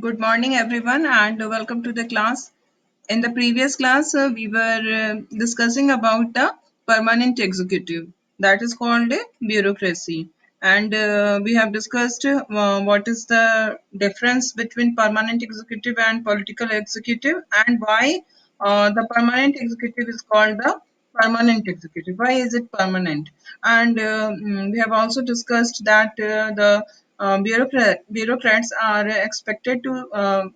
Good morning, everyone, and welcome to the class. In the previous class, we were discussing about the permanent executive, that is called a bureaucracy, and we have discussed what is the difference between permanent executive and political executive, and why the permanent executive is called the permanent executive. Why is it permanent? And we have also discussed that the bureaucrats are expected to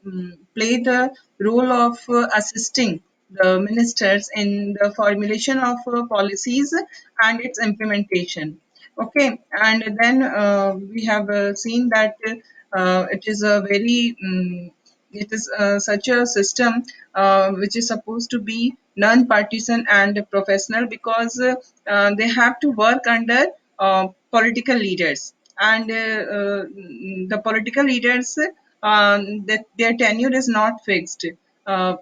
play the role of assisting the ministers in the formulation of policies and its implementation. Okay, and then we have seen that it is a very it is such a system which is supposed to be non-partisan and professional because they have to work under political leaders, and the political leaders that their tenure is not fixed. Uh,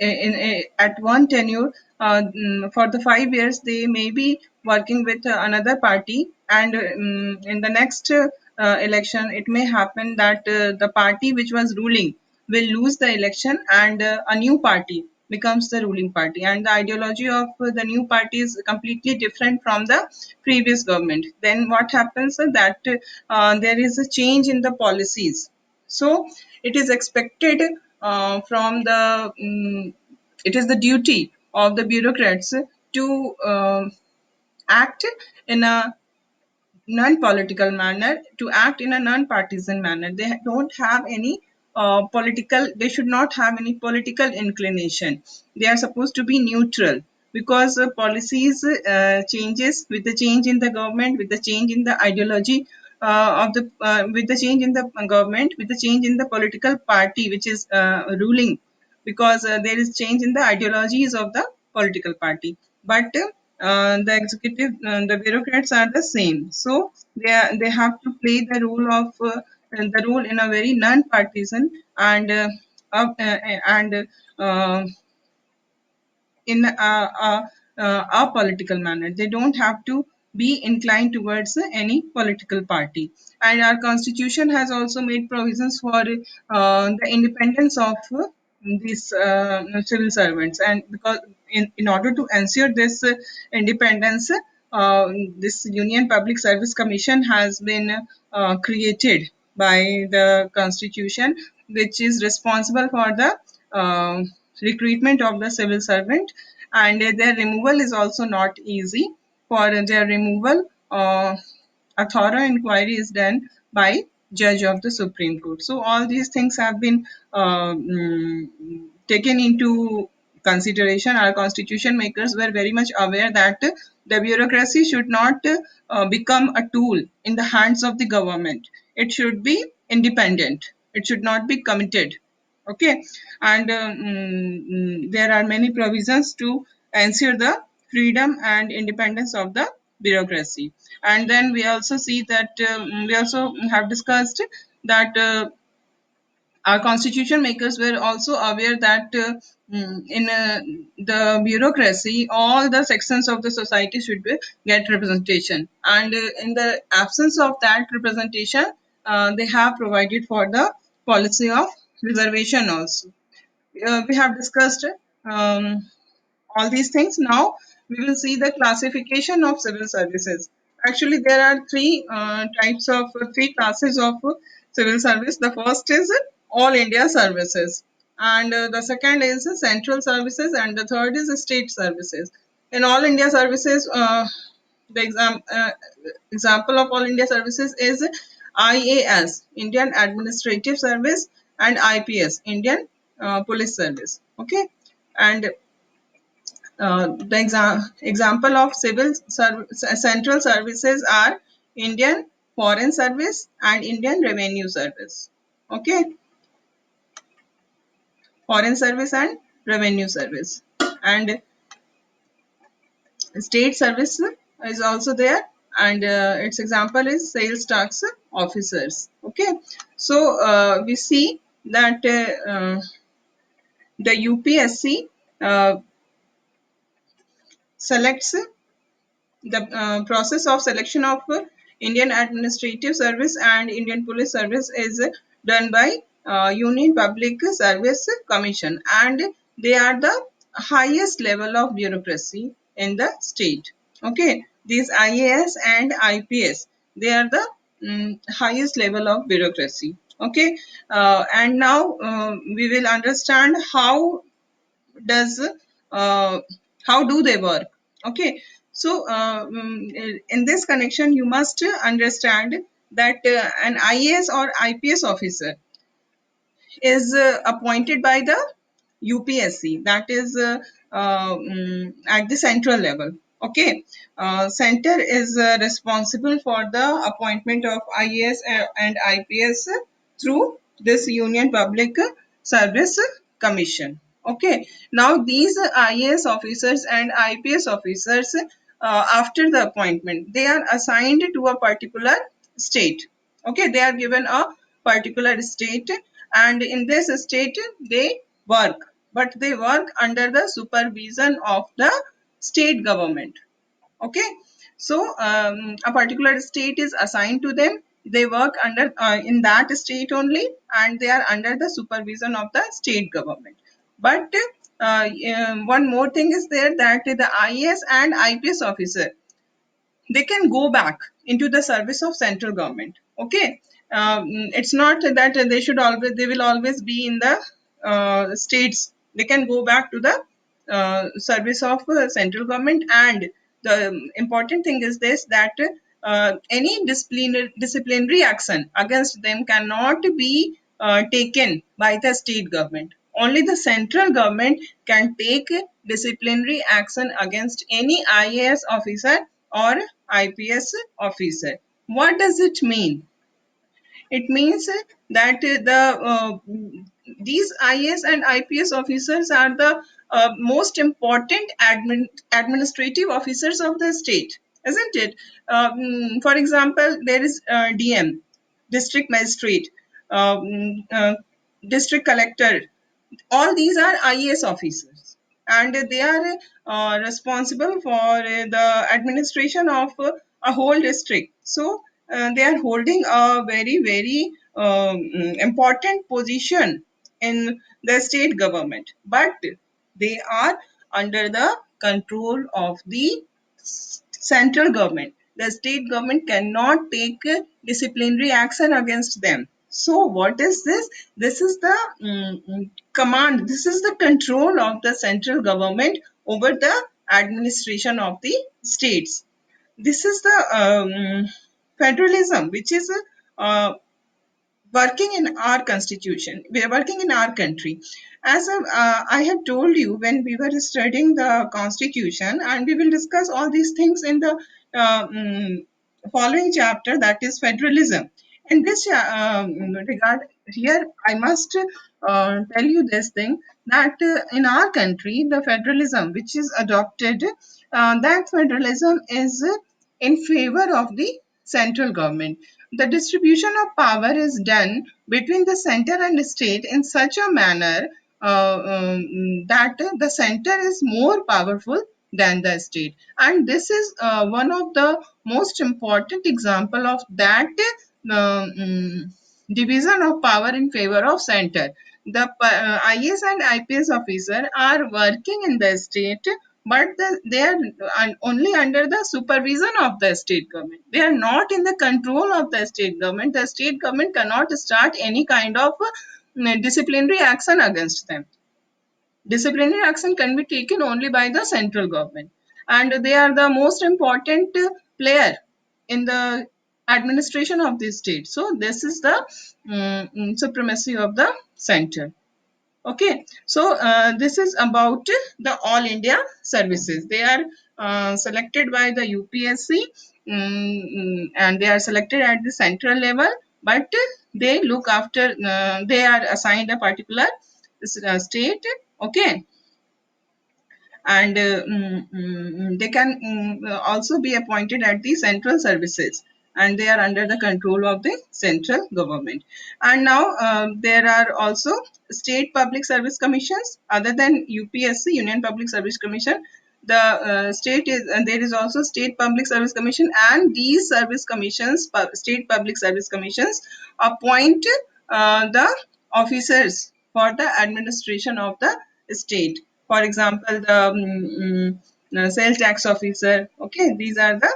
at one tenure for the 5 years they may be working with another party, and in the next election it may happen that the party which was ruling will lose the election, and a new party becomes the ruling party, and the ideology of the new party is completely different from the previous government. Then what happens that there is a change in the policies. So it is expected from the it is the duty of the bureaucrats to act in a non-political manner, to act in a non-partisan manner. They don't have any political, they should not have any political inclination. They are supposed to be neutral, because policies changes with the change in the government, with the change in the ideology of the with the change in the government, with the change in the political party which is ruling, because there is change in the ideologies of the political party. But the executive, the bureaucrats are the same. So they have to play the role in a very non-partisan and and uh, in a political manner. They don't have to be inclined towards any political party. And our constitution has also made provisions for the independence of these civil servants. And because in order to ensure this independence, this Union Public Service Commission has been created by the constitution, which is responsible for the recruitment of the civil servant, and their removal is also not easy. For their removal, a thorough inquiry is done by judge of the Supreme Court. So all these things have been taken into consideration. Our constitution makers were very much aware that the bureaucracy should not become a tool in the hands of the government. It should be independent. It should not be committed. Okay, and there are many provisions to ensure the freedom and independence of the bureaucracy. And then we also see that we also have discussed that our constitution makers were also aware that in the bureaucracy all the sections of the society should get representation, and in the absence of that representation they have provided for the policy of reservation also. We have discussed all these things. Now we will see the classification of civil services. Actually, there are three classes of civil service. The first is all India services, and the second is central services, and the third is state services. In all India services, the example of all India services is IAS, Indian Administrative Service, and IPS, Indian Police Service. Okay, and the example of central services are Indian Foreign Service and Indian Revenue Service. Okay, Foreign Service and Revenue Service. And State Service is also there, and its example is Sales Tax Officers. Okay, so we see that the UPSC selects the process of selection of Indian Administrative Service and Indian Police Service is done by Union Public Service Commission, and they are the highest level of bureaucracy in the state. Okay, these IAS and IPS, they are the highest level of bureaucracy. Okay, and now we will understand does uh, how do they work. Okay, so in this connection you must understand that an IAS or IPS officer is appointed by the UPSC, that is at the central level. Okay, center is responsible for the appointment of IAS and IPS through this Union Public Service Commission. Okay, now these IAS officers and IPS officers, after the appointment, they are assigned to a particular state. Okay, they are given a particular state, and in this state they work, but they work under the supervision of the state government. Okay, so a particular state is assigned to them, they work under in that state only, and they are under the supervision of the state government. But one more thing is there, that the IAS and IPS officer, they can go back into the service of central government. Okay, it's not that they will always be in the states. They can go back to the service of central government. And the important thing is this, that any disciplinary action against them cannot be taken by the state government. Only the central government can take disciplinary action against any IAS officer or IPS officer. What does it mean? It means that these IAS and IPS officers are the most important administrative officers of the state, isn't it? For example, there is DM, district magistrate, district collector. All these are IAS officers, and they are responsible for the administration of a whole district. So they are holding a very important position in the state government, but they are under the control of the central government. The state government cannot take disciplinary action against them. So, what is this? This is the command, this is the control of the central government over the administration of the states. This is the federalism, which is working in our constitution. We are working in our country. As I have told you when we were studying the constitution, and we will discuss all these things in the following chapter, that is federalism. In this regard, here I must tell you this thing, that in our country, the federalism which is adopted, that federalism is in favor of the central government. The distribution of power is done between the center and state in such a manner that the center is more powerful than the state. And this is one of the most important example of that division of power in favor of center. The IAS and IPS officer are working in the state, but they are only under the supervision of the state government. They are not in the control of the state government. The state government cannot start any kind of disciplinary action against them. Disciplinary action can be taken only by the central government, and they are the most important player in the administration of the state. So this is the supremacy of the center. Okay, so this is about the All India services. They are selected by the UPSC, and they are selected at the central level, but they look after, they are assigned a particular state. Okay, and they can also be appointed at the central services, and they are under the control of the central government. And now there are also state public service commissions other than UPSC, Union Public Service Commission. The state is, and there is also state public service commission, and these service commissions, state public service commissions, appoint the officers for the administration of the state. For example, the sales tax officer. Okay, these are the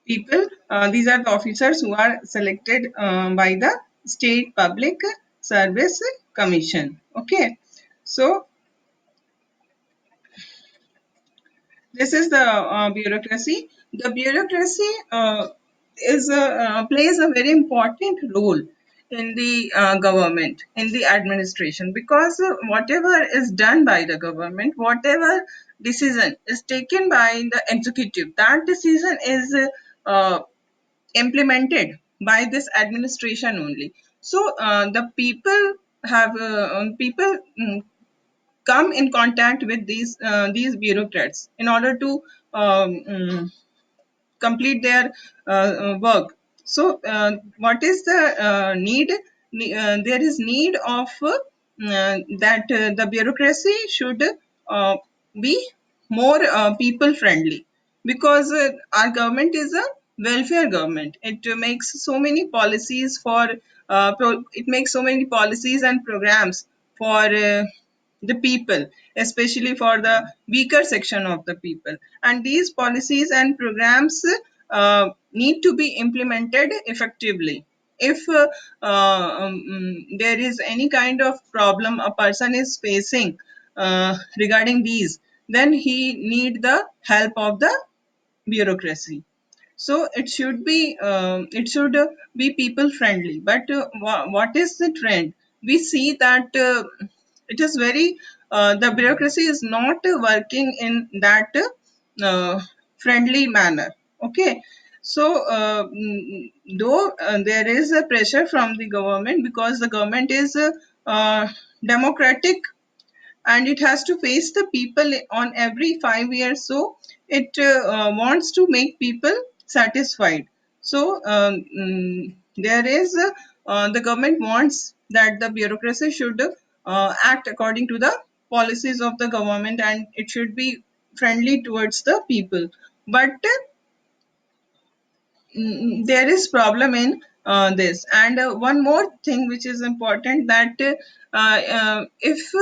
people, these are the officers who are selected by the State Public Service Commission. Okay, so this is the bureaucracy. The bureaucracy is plays a very important role in the government, in the administration, because whatever is done by the government, whatever decision is taken by the executive, that decision is implemented by this administration only. So the people have people come in contact with these bureaucrats in order to complete their work. So what is the need? There is need of that the bureaucracy should uh, be more people friendly, because our government is a welfare government. It makes so many policies for it makes so many policies and programs for the people, especially for the weaker section of the people. And these policies and programs need to be implemented effectively. If there is any kind of problem a person is facing regarding these, then he need the help of the bureaucracy. So it should be people friendly. But what is the trend? We see that it is very the bureaucracy is not working in that friendly manner. Okay, so though there is a pressure from the government, because the government is democratic and it has to face the people on every 5 years, so it wants to make people satisfied. So there is the government wants that the bureaucracy should act according to the policies of the government, and it should be friendly towards the people. But there is problem in this. And one more thing which is important, that if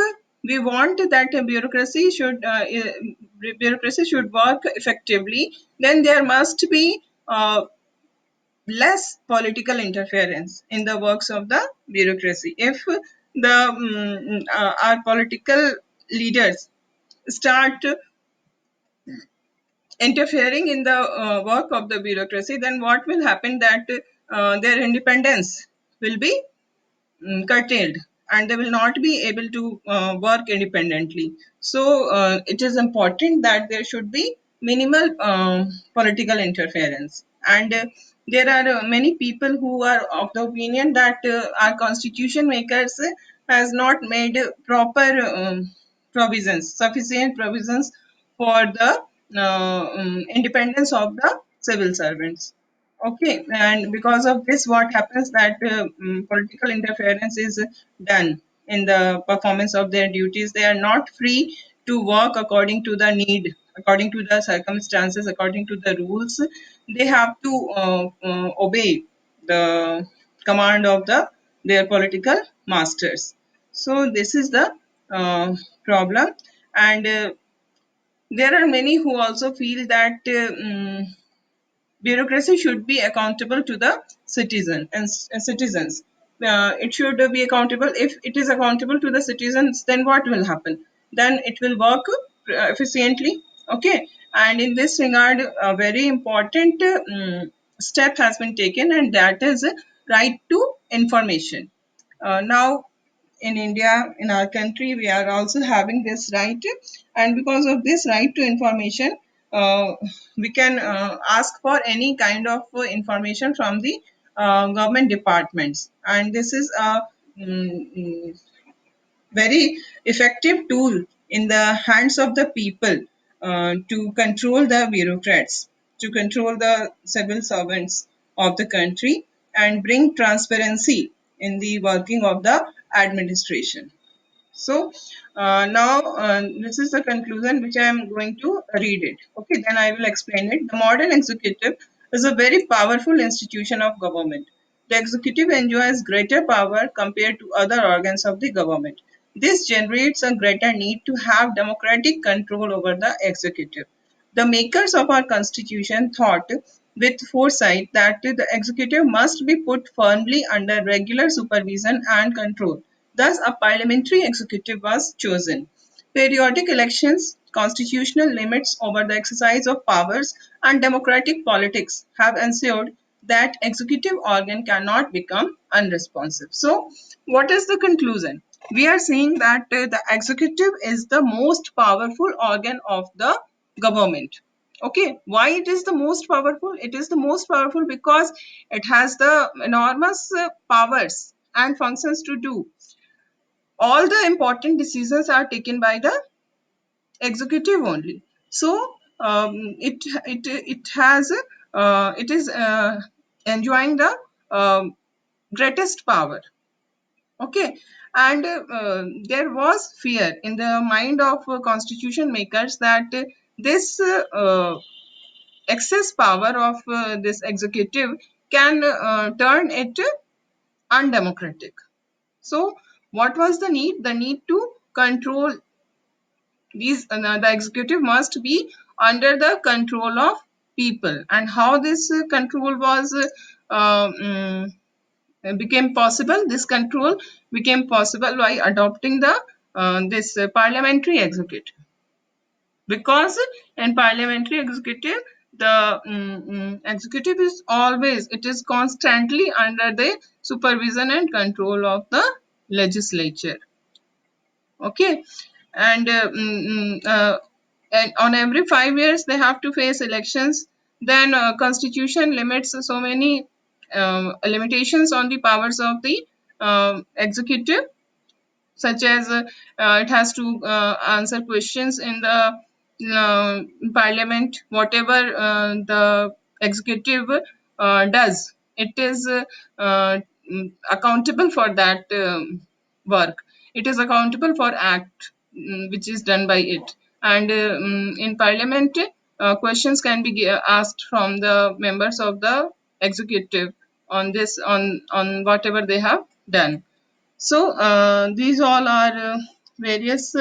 we want that bureaucracy should work effectively, then there must be less political interference in the works of the bureaucracy. If the our political leaders start interfering in the work of the bureaucracy, then what will happen, that their independence will be curtailed, and they will not be able to work independently. So it is important that there should be minimal political interference. And there are many people who are of the opinion that our constitution makers has not made proper sufficient provisions for the independence of the civil servants. Okay, and because of this, what happens, that political interference is done in the performance of their duties. They are not free to work according to the need, according to the circumstances, according to the rules. They have to obey the command of their political masters. So this is the problem. And there are many who also feel that bureaucracy should be accountable to the citizens. It should be accountable. If it is accountable to the citizens, then what will happen? Then it will work efficiently. Okay, and in this regard, a very important step has been taken, and that is right to information. Now, in India, in our country, we are also having this right, and because of this right to information, we can ask for any kind of information from the government departments, and this is a very effective tool in the hands of the people to control the bureaucrats, to control the civil servants of the country, and bring transparency in the working of the administration. So now this is the conclusion which I am going to read it. Okay, then I will explain it. The modern executive is a very powerful institution of government. The executive enjoys greater power compared to other organs of the government. This generates a greater need to have democratic control over the executive. The makers of our constitution thought with foresight that the executive must be put firmly under regular supervision and control. Thus, a parliamentary executive was chosen. Periodic elections, constitutional limits over the exercise of powers, and democratic politics have ensured that executive organ cannot become unresponsive. So, what is the conclusion? We are saying that the executive is the most powerful organ of the government. Okay, why it is the most powerful? It is the most powerful because it has the enormous powers and functions to do. All the important decisions are taken by the executive only. So it has it is enjoying the greatest power. Okay, and there was fear in the mind of constitution makers that this excess power of this executive can turn it undemocratic. So what was the need? The need to control these, the executive must be under the control of people. And how this control was became possible, this control became possible by adopting the this parliamentary executive. Because in parliamentary executive, the executive is always, it is constantly under the supervision and control of the legislature. Okay, and and on every 5 years they have to face elections. Then constitution limits so many limitations on the powers of the executive, such as it has to answer questions in the parliament. Whatever the executive does, it is accountable for that work. It is accountable for act which is done by it. And in parliament, questions can be asked from the members of the executive on this, on whatever they have done. So these all are various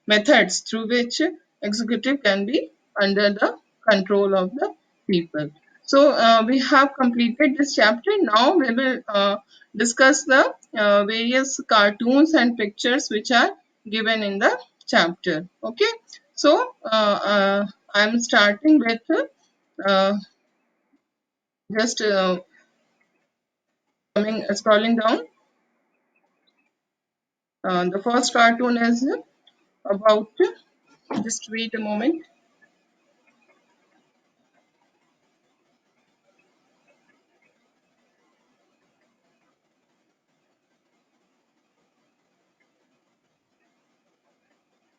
methods through which executive can be under the control of the people. So we have completed this chapter. Now we will discuss the various cartoons and pictures which are given in the chapter. Okay. So I'm starting with uh, just scrolling down. The first cartoon is about, just wait a moment.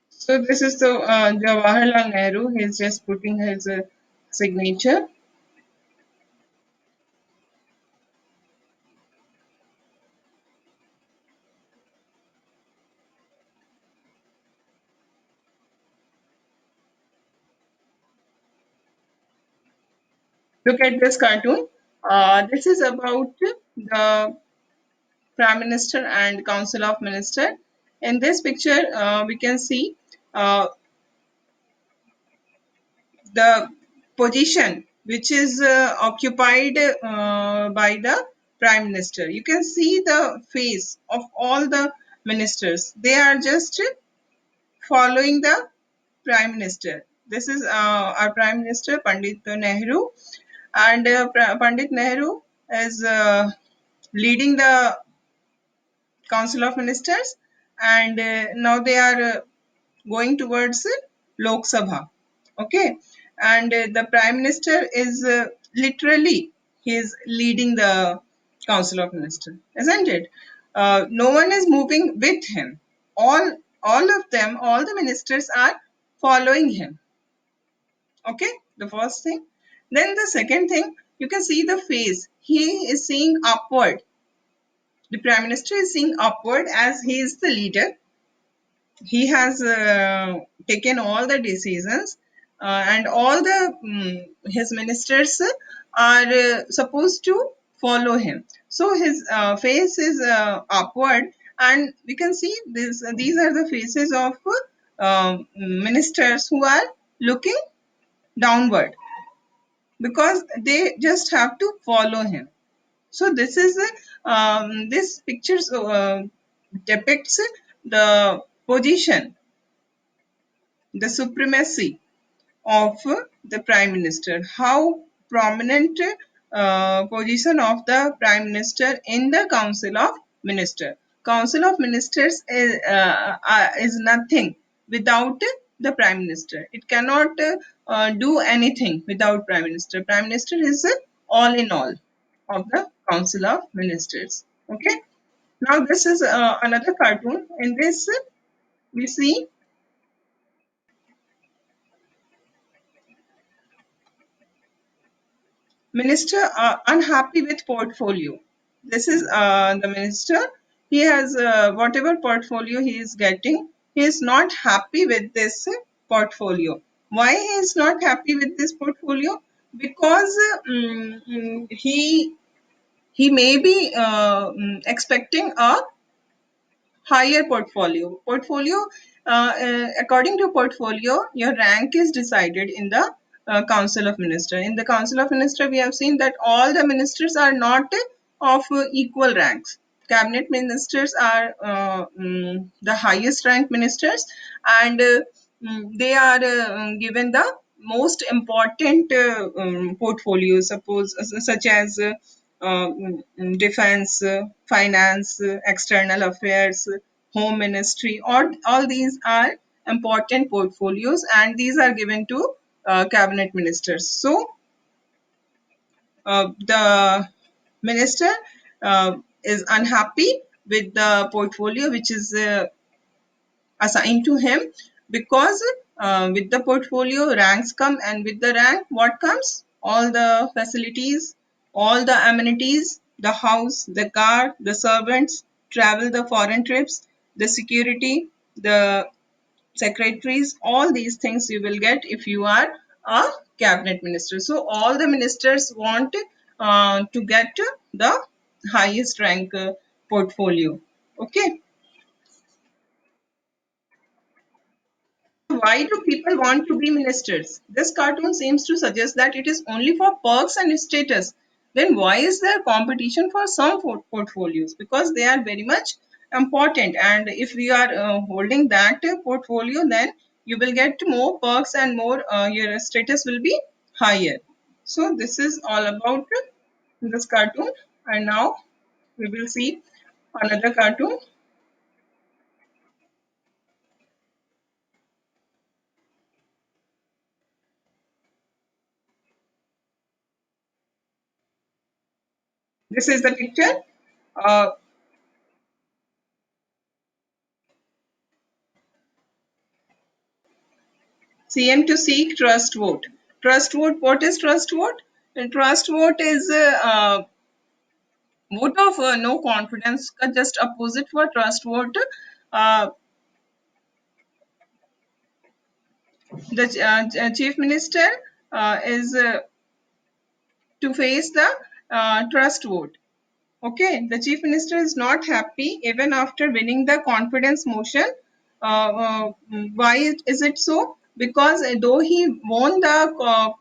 So this is the Jawaharlal Nehru. He's just putting his signature. Look at this cartoon. This is about the Prime Minister and Council of Minister. In this picture, we can see uh, the position which is occupied by the Prime Minister. You can see the face of all the ministers. They are just following the Prime Minister. This is our Prime Minister, Pandit Nehru, and Pandit Nehru is leading the Council of Ministers, and now they are going towards Lok Sabha. Okay, and the Prime Minister is literally, he is leading the Council of Ministers, isn't it? No one is moving with him. All of them, all the ministers are following him. Okay, the first thing. Then the second thing, you can see the face. He is seeing upward. The Prime Minister is seeing upward as he is the leader. He has taken all the decisions, and all the his ministers are supposed to follow him. So his face is upward, and we can see this. These are the faces of ministers who are looking downward because they just have to follow him. So this is this picture depicts the position, the supremacy of the prime minister, how prominent position of the prime minister in the council of minister. Council of ministers is nothing without the prime minister. It cannot do anything without prime minister. Prime minister is all in all of the council of ministers. Okay, now this is another cartoon. In this we see minister unhappy with portfolio. This is the minister. He has whatever portfolio he is getting. He is not happy with this portfolio. Why he is not happy with this portfolio? Because he may be expecting a higher portfolio. According to portfolio, your rank is decided in the Council of Minister. In the Council of Minister, we have seen that all the ministers are not of equal ranks. Cabinet ministers are the highest rank ministers, and they are given the most important portfolios, suppose such as defense, finance, external affairs, home ministry. All these are important portfolios, and these are given to cabinet ministers. So the minister is unhappy with the portfolio which is assigned to him, because with the portfolio ranks come, and with the rank what comes? All the facilities, all the amenities, the house, the car, the servants, travel, the foreign trips, the security, the secretaries, all these things you will get if you are a cabinet minister. So all the ministers want to get the highest rank portfolio. Okay. Why do people want to be ministers? This cartoon seems to suggest that it is only for perks and status. Then why is there competition for some portfolios? Because they are very much important, and if we are holding that portfolio, then you will get more perks and more your status will be higher. So this is all about this cartoon, and now we will see another cartoon. This is the picture. Uh, CM to seek trust vote. Trust vote. What is trust vote? And trust vote is vote of no confidence. Just opposite for trust vote. Uh, the chief minister is to face the trust vote. Okay, the chief minister is not happy even after winning the confidence motion. Why is it so? Because though he won the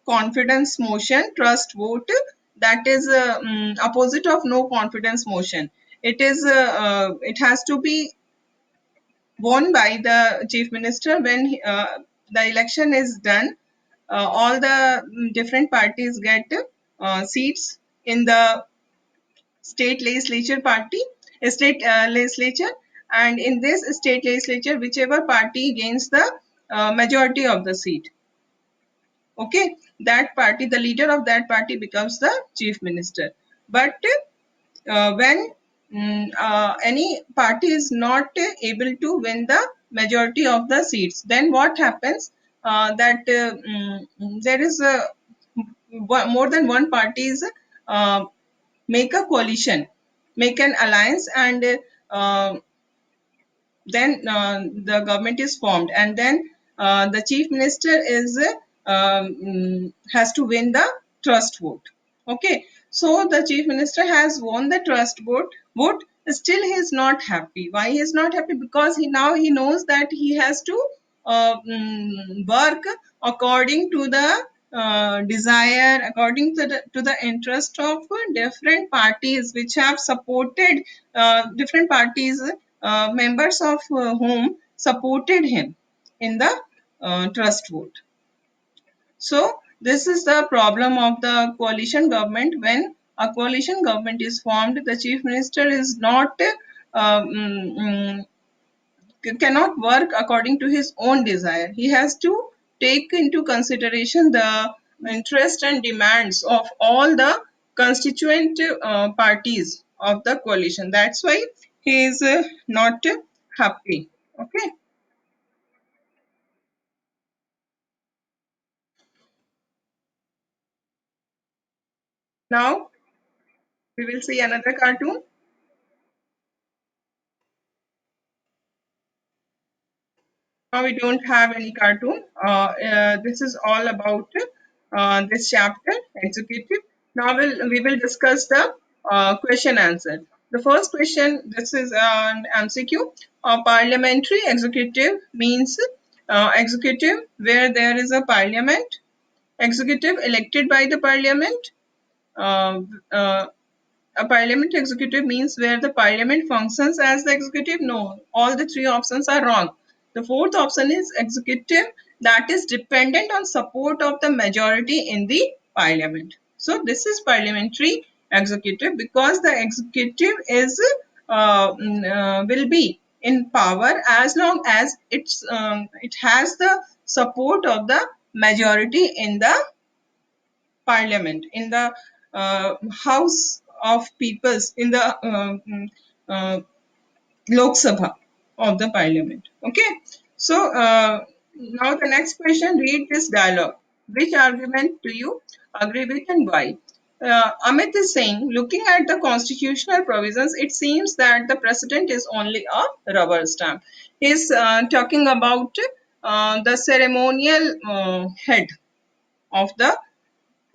confidence motion, trust vote, that is opposite of no confidence motion. It has to be won by the chief minister when the election is done. All the different parties get seats in the state legislature party, state legislature, and in this state legislature, whichever party gains the majority of the seat, okay, that party, the leader of that party becomes the chief minister. But when any party is not able to win the majority of the seats, then what happens? That there is more than one parties uh, make a coalition, make an alliance, and uh, then the government is formed, and then the chief minister is has to win the trust vote. Okay, So the chief minister has won the trust vote. Still, he is not happy. Why he is not happy? Because he knows that he has to work according to the desire, according to the interest of different parties which have supported different parties, members of whom supported him in the trust vote. So this is the problem of the coalition government. When a coalition government is formed, the chief minister is not cannot work according to his own desire. He has to take into consideration the interest and demands of all the constituent parties of the coalition. That's why he is not happy. Okay. Now we will see another cartoon. We don't have any cartoon. This is all about this chapter, executive. Now we will discuss the question answer. The first question, this is an MCQ. Parliamentary executive means executive where there is a parliament, executive elected by the parliament, uh, uh, a parliament executive means where the parliament functions as the executive. No, all the three options are wrong. The fourth option is executive that is dependent on support of the majority in the parliament. So this is parliamentary executive because the executive is will be in power as long as it has the support of the majority in the parliament, in the house of peoples, in the uh, Lok Sabha of the parliament. Okay. So now the next question, read this dialogue. Which argument do you agree with and why? Amit is saying, looking at the constitutional provisions, it seems that the president is only a rubber stamp. He's talking about the ceremonial head of the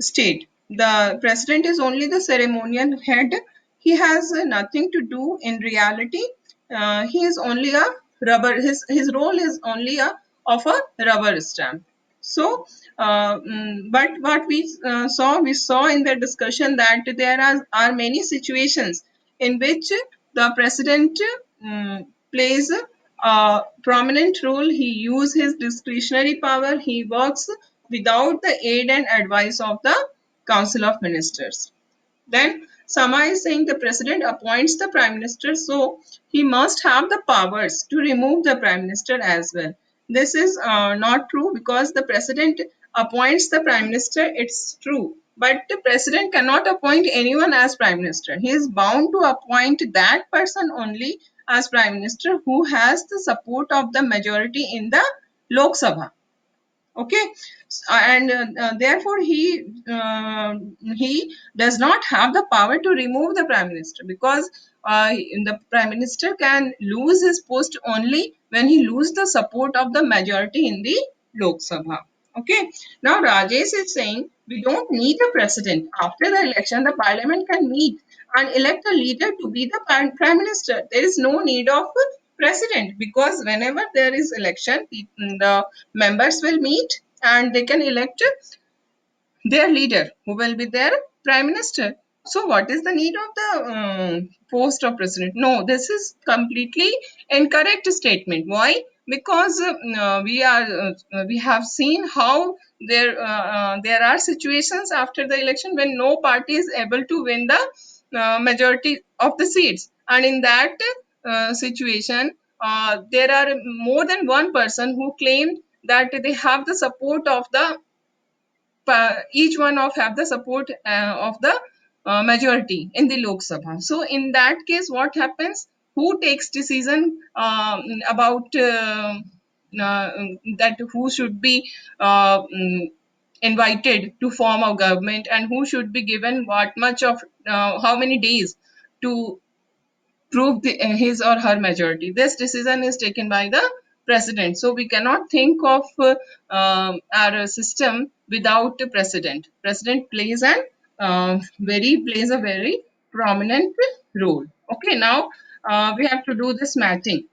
state. The president is only the ceremonial head. He has nothing to do in reality. He is only a rubber. His role is only a of a rubber stamp. So, but what we saw in the discussion that there are many situations in which the president plays a prominent role. He uses his discretionary power. He works without the aid and advice of the Council of Ministers. Then Sama is saying the president appoints the prime minister, so he must have the powers to remove the prime minister as well. This is not true because the president appoints the prime minister, it's true. But the president cannot appoint anyone as prime minister. He is bound to appoint that person only as prime minister who has the support of the majority in the Lok Sabha. Okay. And therefore he does not have the power to remove the prime minister because the prime minister can lose his post only when he loses the support of the majority in the Lok Sabha. Okay. Now Rajesh is saying we don't need a president. After the election the parliament can meet and elect a leader to be the prime minister. There is no need of a president because whenever there is election, the members will meet and they can elect their leader who will be their prime minister. So what is the need of the post of president? No, this is completely incorrect statement. Why? Because we have seen how there are situations after the election when no party is able to win the majority of the seats, and in that situation there are more than one person who claimed that they have the support of the each one of have the support of the majority in the Lok Sabha. So in that case, what happens? Who takes decision about uh, that who should be invited to form a government and who should be given what much of how many days to prove his or her majority. This decision is taken by the president. So we cannot think of our system without the president. President plays an very plays a very prominent role. Okay, now we have to do this matching.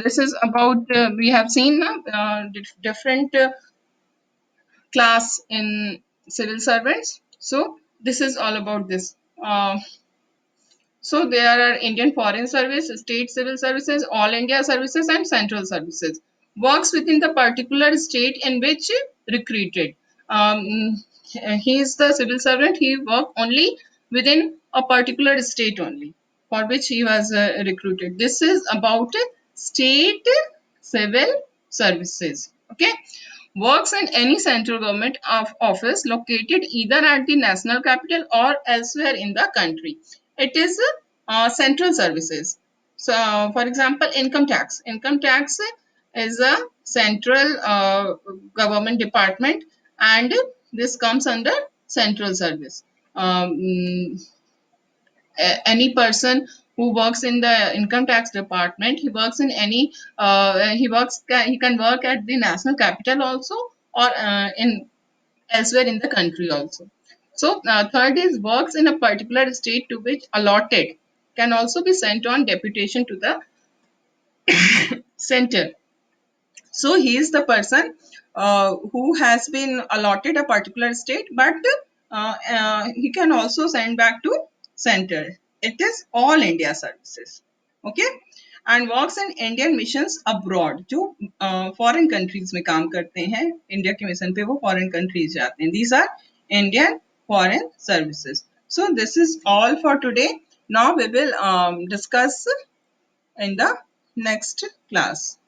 This is about we have seen different class in civil servants. So this is all about this. So there are Indian Foreign Service, State Civil Services, All India Services, and Central Services. Works within the particular state in which recruited. He is the civil servant. He work only within a particular state only for which he was recruited. This is about state civil services. Okay, works in any central government of office located either at the national capital or elsewhere in the country. It is central services. So, for example, income tax. Income tax is a central government department, and this comes under central service. Any person who works in the income tax department, he works in any he can work at the national capital also, or in elsewhere in the country also. So third is works in a particular state to which allotted, can also be sent on deputation to the center. So he is the person who has been allotted a particular state, but he can also send back to center. It is all India services. Okay, and works in Indian missions abroad. जो foreign countries में काम करते हैं, India के mission पे वो foreign countries जाते हैं. These are Indian foreign services. So this is all for today. Now we will discuss in the next class.